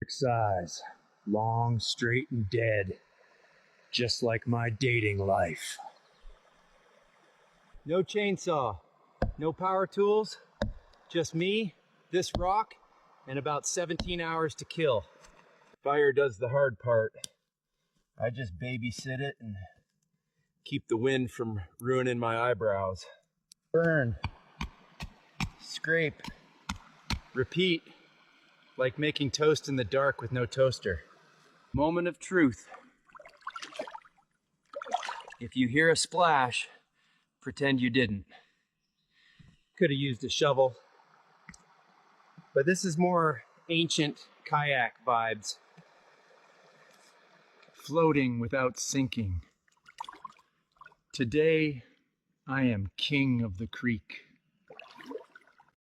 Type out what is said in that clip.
Size, long, straight, and dead, just like my dating life. No chainsaw, no power tools, just me, this rock, and about 17 hours to kill. Fire does the hard part. I just babysit it and keep the wind from ruining my eyebrows. Burn, scrape, repeat, like making toast in the dark with no toaster. Moment of truth. If you hear a splash, pretend you didn't. Could have used a shovel, but this is more ancient kayak vibes. Floating without sinking. Today, I am king of the creek.